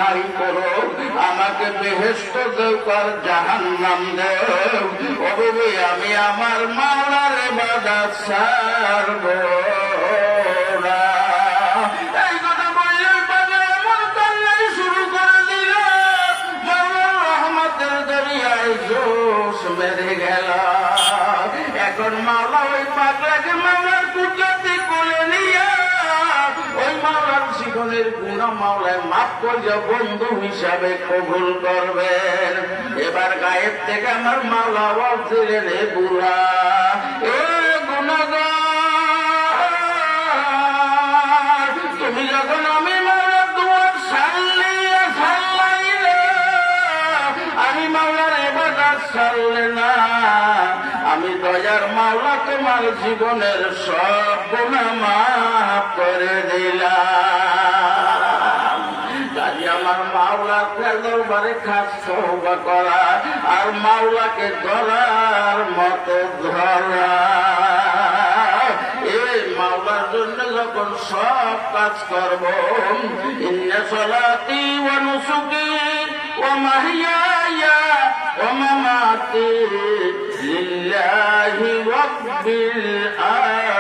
নাই করো, আমাকে বেহেশত দেও আর জাহান্নাম দেও। ও বিবি আমি আমার মাওলার ইবাদত ছাড়ব না। এই কথা বললেন পাগল এমন কান্নাই শুরু করে দিল, মাওলার রহমতের দরিয়ায় জোশ বেড়ে গেল। এখন মাওলা ওই পাগলাকে মাওলার কুদরতে কোলে নিয়ে ওই মাওলার জীবনের গুনাহ মাওলায় মাফ করে বন্ধু হিসাবে কবুল করবেন। এবার গায়েব থেকে আমার মাওলা বলছিলেন, এ বুড়া, এ গুনাহগার, তুমি যখন আমি মাওলার দুয়ার সারলাইলে, আমি মাওলার ইবাদত ছাড়লে না, আমি দয়ার মাওলা তোমার জীবনের সব গুনাহ মাফ করে দিলাম। কাজে আমার মাওলার দরবারে খাস তওবা করা আর মাওলাকে ধরার মতো ধরা। এই মাওলার জন্য যখন সব কাজ করব, ইন্না সলাতি ওয়া নুসুকি ওয়া মাহইয়ায়া ওয়া মামাতি লিল্লাহি রাব্বিল আলামিন।